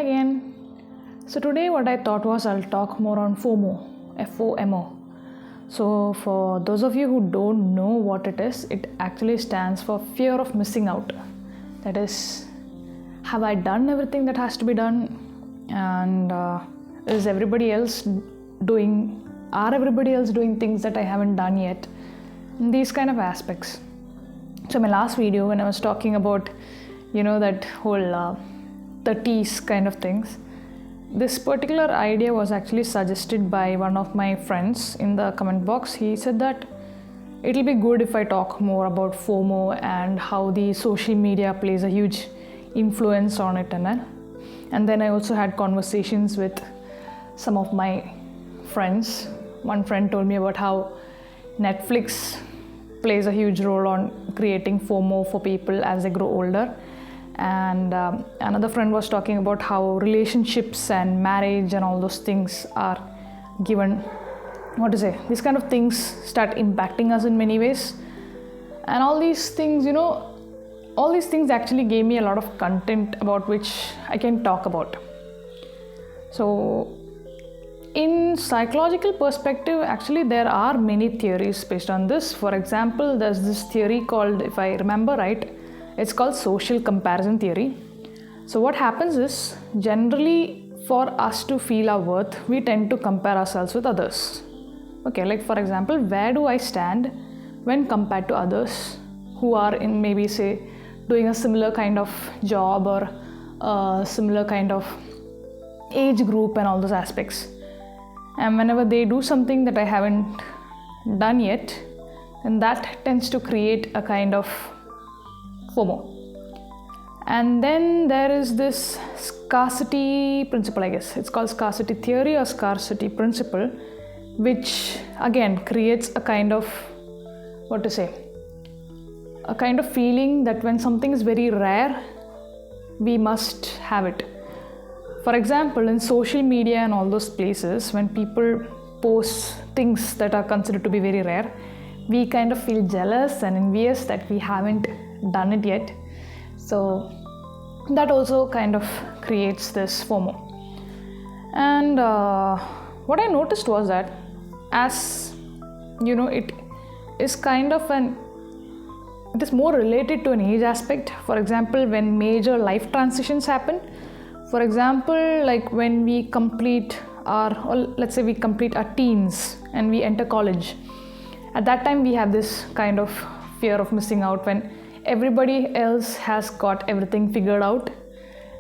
again. So today what I thought was I'll talk more on FOMO, FOMO. So for those of you who don't know what it is, it actually stands for fear of missing out. That is, have I done everything that has to be done? And are everybody else doing things that I haven't done yet? And these kind of aspects. So my last video when I was talking about, that whole 30s kind of things, this particular idea was actually suggested by one of my friends in the comment box. He said that it'll be good if I talk more about FOMO and how the social media plays a huge influence on it and then I also had conversations with some of my friends. One friend told me about how Netflix plays a huge role on creating FOMO for people as they grow older. And another friend was talking about how relationships and marriage and all those things are given, these kind of things start impacting us in many ways. And all these things, actually gave me a lot of content about which I can talk about. So in psychological perspective, actually there are many theories based on this. For example, there's this theory called, if I remember right, it's called social comparison theory. So what happens is, generally for us to feel our worth, we tend to compare ourselves with others. Okay, like for example, where do I stand when compared to others who are in maybe say doing a similar kind of job or a similar kind of age group and all those aspects. And whenever they do something that I haven't done yet, then that tends to create a kind of FOMO. And then there is this scarcity principle, I guess. It's called scarcity theory or scarcity principle, which again creates a kind of, a kind of feeling that when something is very rare, we must have it. For example, in social media and all those places, when people post things that are considered to be very rare, we kind of feel jealous and envious that we haven't done it yet. So that also kind of creates this FOMO. And what I noticed was that as it is kind of it is more related to an age aspect. For example, when major life transitions happen, for example, like when we complete we complete our teens and we enter college. At that time we have this kind of fear of missing out when everybody else has got everything figured out,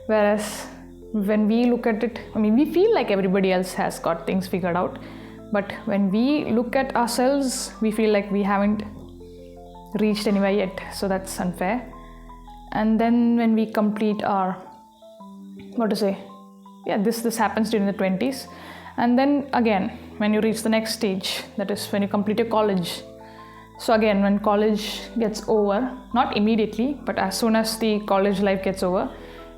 whereas when we look at it, we feel like everybody else has got things figured out, but when we look at ourselves, we feel like we haven't reached anywhere yet, so that's unfair. And then when we complete our, this happens during the 20s, and then again when you reach the next stage, that is when you complete your college. So again, when college gets over, not immediately, but as soon as the college life gets over,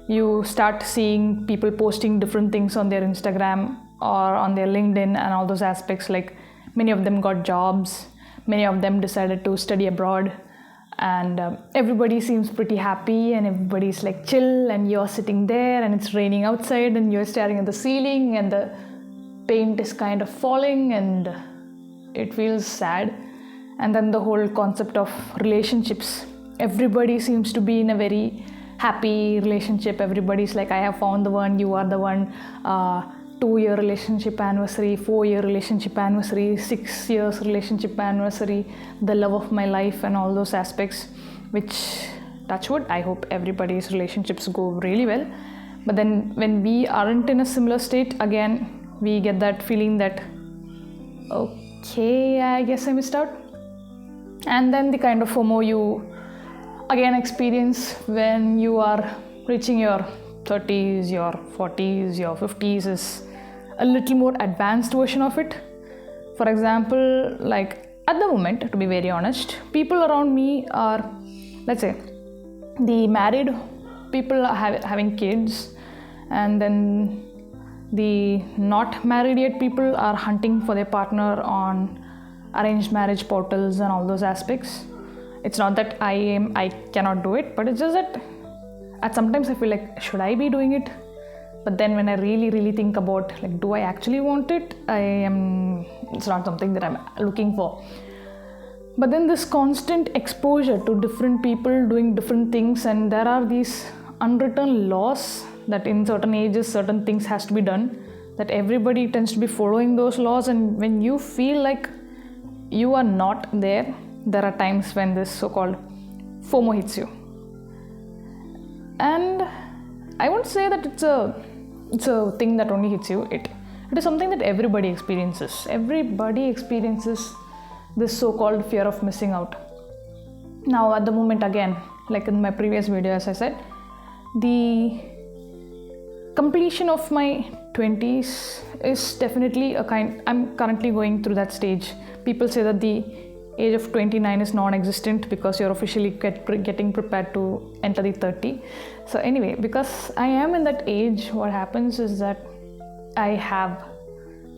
you start seeing people posting different things on their Instagram or on their LinkedIn and all those aspects. Like many of them got jobs, many of them decided to study abroad, and everybody seems pretty happy and everybody's like chill, and you're sitting there and it's raining outside and you're staring at the ceiling and the paint is kind of falling and it feels sad. And then the whole concept of relationships, everybody seems to be in a very happy relationship. Everybody's like, I have found the one, you are the one. 2-year relationship anniversary, 4-year relationship anniversary, 6 years relationship anniversary, the love of my life and all those aspects, which, touch wood, I hope everybody's relationships go really well. But then when we aren't in a similar state, again we get that feeling that, okay, I guess I missed out. And then the kind of FOMO you again experience when you are reaching your 30s, your 40s, your 50s is a little more advanced version of it. For example, like at the moment, to be very honest, people around me are, let's say, the married people are having kids, and then the not married yet people are hunting for their partner on arranged marriage portals and all those aspects. It's not that I cannot do it, but it's just that at sometimes I feel like, should I be doing it? But then when I really think about, like, do I actually want it? It's not something that I'm looking for. But then this constant exposure to different people doing different things, and there are these unwritten laws that in certain ages certain things has to be done, that everybody tends to be following those laws, and when you feel like you are not there are times when this so-called FOMO hits you. And I won't say that it's a thing that only hits you. It is something that everybody experiences. Everybody experiences this so-called fear of missing out. Now at the moment, again, like in my previous video, as I said, the completion of my 20s is definitely I'm currently going through that stage. People say that the age of 29 is non-existent because you're officially getting prepared to enter the 30. So anyway, because I am in that age, what happens is that I have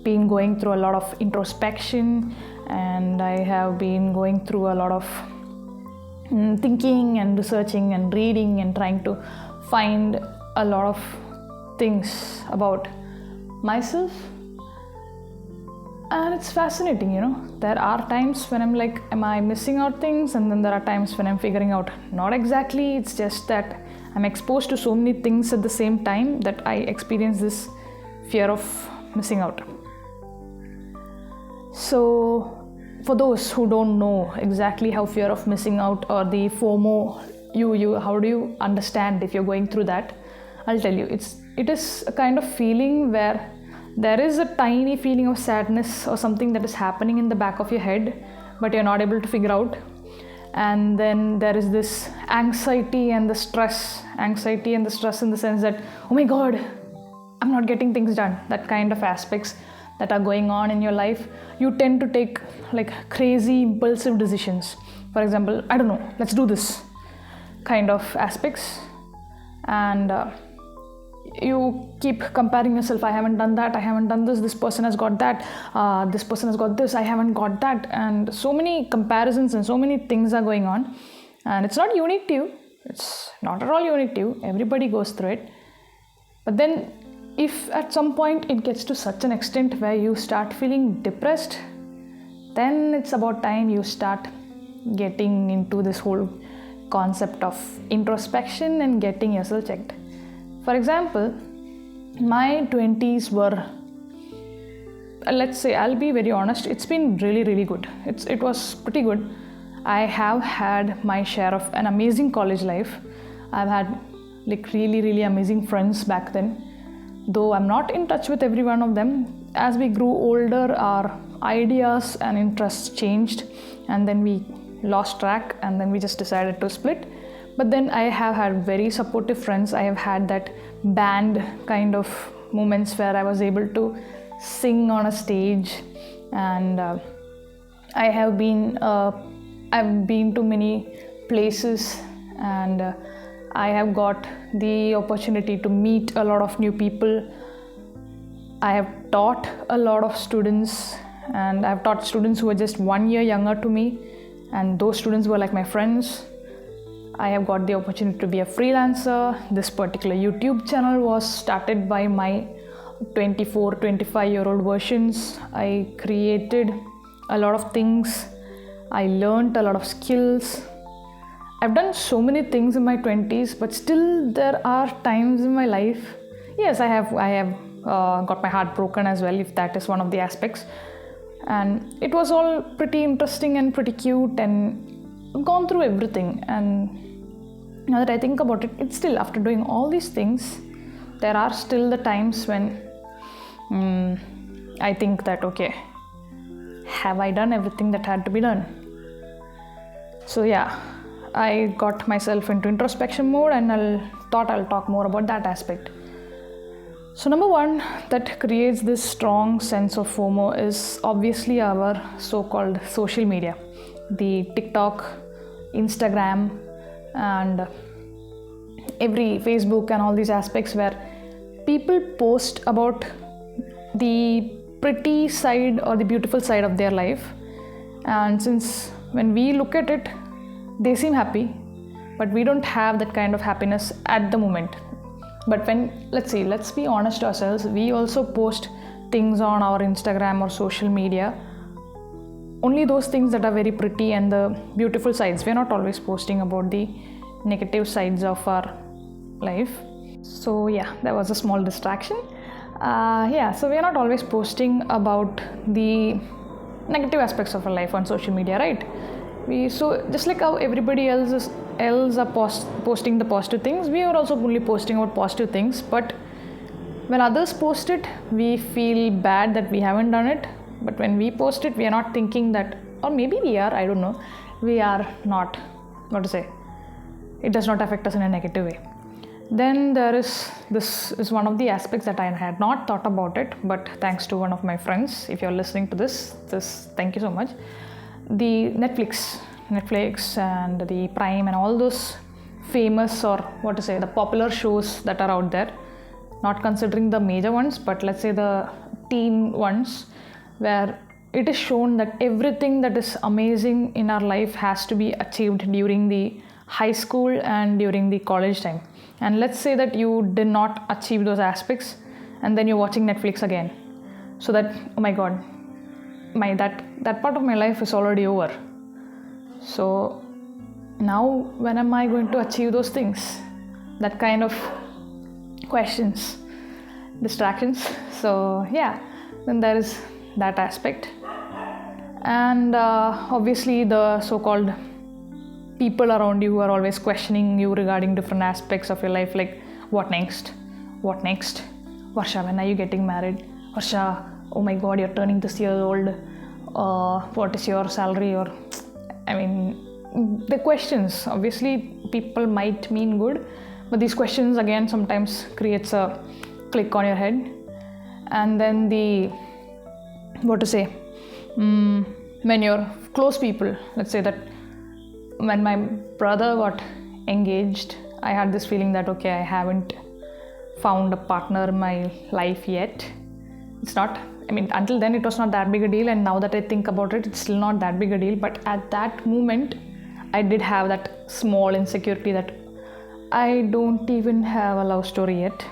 been going through a lot of introspection, and I have been going through a lot of thinking and researching and reading and trying to find a lot of things about myself. And it's fascinating, there are times when I'm like, am I missing out things? And then there are times when I'm figuring out, not exactly, it's just that I'm exposed to so many things at the same time that I experience this fear of missing out. So for those who don't know exactly how fear of missing out or the FOMO, how do you understand if you're going through that? I'll tell you, it is a kind of feeling where there is a tiny feeling of sadness or something that is happening in the back of your head, but you're not able to figure out. And then there is this anxiety and the stress in the sense that, oh my God, I'm not getting things done. That kind of aspects that are going on in your life. You tend to take like crazy impulsive decisions. For example, I don't know, let's do this kind of aspects. And you keep comparing yourself. I haven't done that, I haven't done this person has got that, this person has got this, I haven't got that. And so many comparisons and so many things are going on, and it's not unique to you. It's not at all unique to you. Everybody goes through it. But then if at some point it gets to such an extent where you start feeling depressed, then it's about time you start getting into this whole concept of introspection and getting yourself checked. For example, my 20s were, let's say, I'll be very honest, it's been really good. It was pretty good. I have had my share of an amazing college life. I've had like really amazing friends back then, though I'm not in touch with every one of them. As we grew older, our ideas and interests changed, and then we lost track, and then we just decided to split. But then I have had very supportive friends. I have had that band kind of moments where I was able to sing on a stage, and I've been to many places, and I have got the opportunity to meet a lot of new people. I have taught a lot of students, and I've taught students who are just 1 year younger to me, and those students were like my friends. I have got the opportunity to be a freelancer. This particular YouTube channel was started by my 25-year-old versions. I created a lot of things. I learned a lot of skills. I've done so many things in my 20s, but still there are times in my life. Yes, I have got my heart broken as well, if that is one of the aspects. And it was all pretty interesting and pretty cute, and gone through everything. And now that I think about it, it's still, after doing all these things, there are still the times when I think that, okay, have I done everything that had to be done? So yeah, I got myself into introspection mode, and thought I'll talk more about that aspect. So number one that creates this strong sense of FOMO is obviously our so-called social media, the TikTok, Instagram, and every Facebook and all these aspects where people post about the pretty side or the beautiful side of their life. And since when we look at it, they seem happy, but we don't have that kind of happiness at the moment. But let's be honest to ourselves, we also post things on our Instagram or social media, only those things that are very pretty and the beautiful sides. We're not always posting about the negative sides of our life. So yeah, that was a small distraction. So we're not always posting about the negative aspects of our life on social media, right? So just like how everybody else are posting the positive things, we are also only posting about positive things. But when others post it, we feel bad that we haven't done it. But when we post it, we are not thinking that, or maybe we are, I don't know, we are not, it does not affect us in a negative way. Then this is one of the aspects that I had not thought about it, but thanks to one of my friends, if you're listening to this, thank you so much. The Netflix and the Prime and all those famous, or the popular shows that are out there, not considering the major ones, but let's say the teen ones, where it is shown that everything that is amazing in our life has to be achieved during the high school and during the college time. And let's say that you did not achieve those aspects, and then you're watching Netflix again. So that, oh my god, that part of my life is already over. So now when am I going to achieve those things? That kind of questions, distractions. So yeah, then there is that aspect. And obviously the so-called people around you who are always questioning you regarding different aspects of your life, like what next, Varsha, when are you getting married, Varsha, oh my god, you're turning this year old, what is your salary, or the questions, obviously people might mean good, but these questions again sometimes creates a click on your head. And then when your close people, let's say that when my brother got engaged, I had this feeling that okay, I haven't found a partner in my life yet. Until then it was not that big a deal, and now that I think about it, it's still not that big a deal. But at that moment, I did have that small insecurity that I don't even have a love story yet.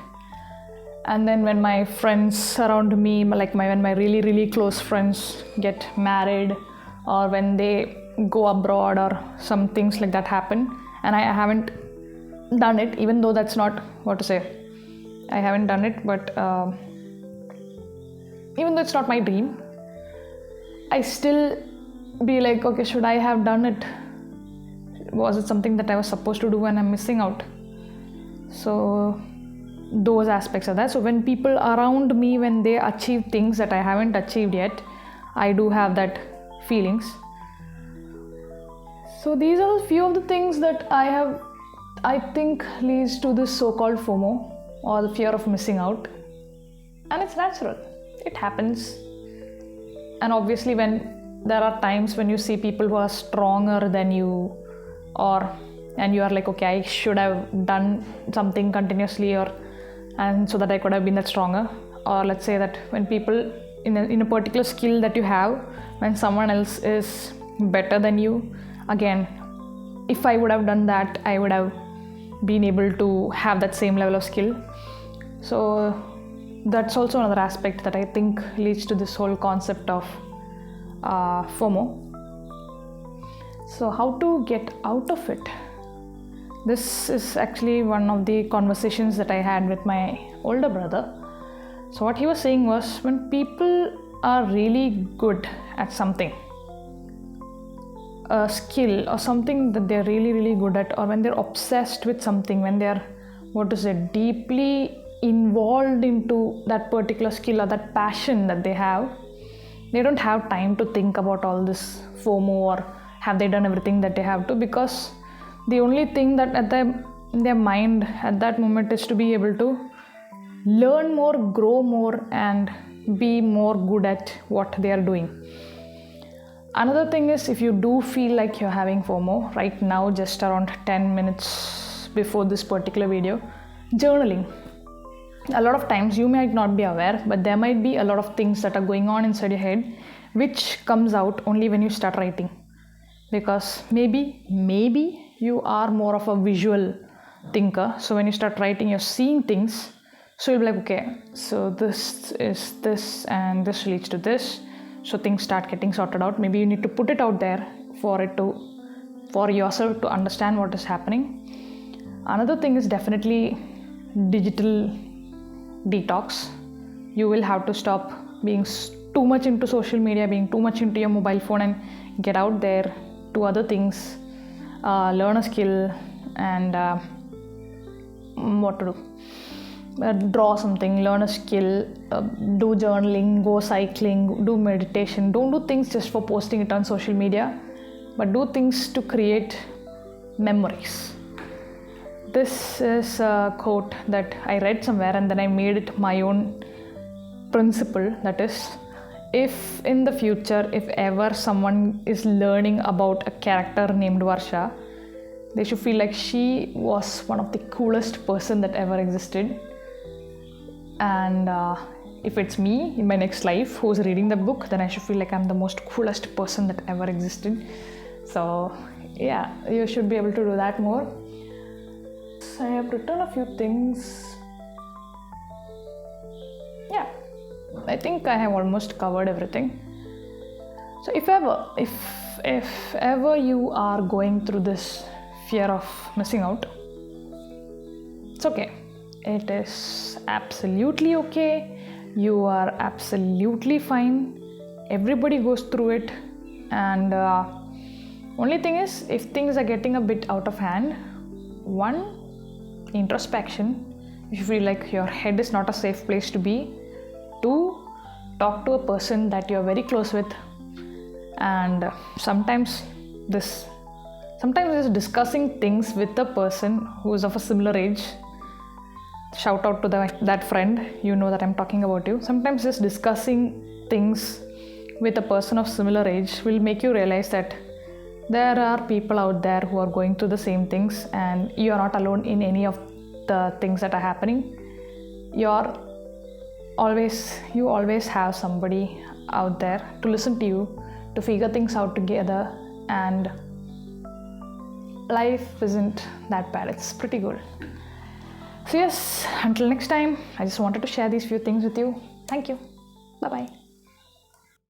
And then when my friends around me, when my really, really close friends get married, or when they go abroad, or some things like that happen, and I haven't done it, even though that's not I haven't done it, but even though it's not my dream, I still be like, okay, should I have done it? Was it something that I was supposed to do and I'm missing out? So those aspects are there. So when people around me, when they achieve things that I haven't achieved yet, I do have that feelings. So these are a few of the things that I think leads to this so-called FOMO, or the fear of missing out. And it's natural, it happens. And obviously when there are times when you see people who are stronger than you, and you are like, okay, I should have done something continuously, and so that I could have been that stronger. Or let's say that when people in a particular skill that you have, when someone else is better than you, again, if I would have done that, I would have been able to have that same level of skill. So that's also another aspect that I think leads to this whole concept of FOMO. So how to get out of it? This is actually one of the conversations that I had with my older brother. So what he was saying was, when people are really good at something, a skill or something that they're really, really good at, or when they're obsessed with something, when they're deeply involved into that particular skill or that passion that they have, they don't have time to think about all this FOMO or have they done everything that they have to, because the only thing that in their mind at that moment is to be able to learn more, grow more, and be more good at what they are doing. Another thing is, if you do feel like you're having FOMO right now, just around 10 minutes before this particular video, journaling. A lot of times you might not be aware, but there might be a lot of things that are going on inside your head which comes out only when you start writing. Because maybe you are more of a visual thinker. So when you start writing, you're seeing things. So you'll be like, okay, so this is this and this leads to this. So things start getting sorted out. Maybe you need to put it out there for yourself to understand what is happening. Another thing is definitely digital detox. You will have to stop being too much into social media, being too much into your mobile phone, and get out there, do other things, learn a skill, and what to do. Draw something, learn a skill, do journaling, go cycling, do meditation. Don't do things just for posting it on social media, but do things to create memories. This is a quote that I read somewhere and then I made it my own principle. That is, if in the future, if ever someone is learning about a character named Varsha, they should feel like she was one of the coolest person that ever existed. And if it's me in my next life who's reading the book, then I should feel like I'm the most coolest person that ever existed. So yeah, you should be able to do that more. I have written a few things. Yeah, I think I have almost covered everything. So if ever you are going through this fear of missing out, it's okay. It is absolutely okay. You are absolutely fine. Everybody goes through it. And only thing is, if things are getting a bit out of hand, one, introspection. If you feel like your head is not a safe place to be. Two, talk to a person that you're very close with. And sometimes just discussing things with a person who is of a similar age. Shout out to that friend, you know that I'm talking about you. Sometimes just discussing things with a person of similar age will make you realize that there are people out there who are going through the same things, and you are not alone in any of the things that are happening. You always have somebody out there to listen to you, to figure things out together, and life isn't that bad. It's pretty good. So yes, until next time, I just wanted to share these few things with you. Thank you. Bye-bye.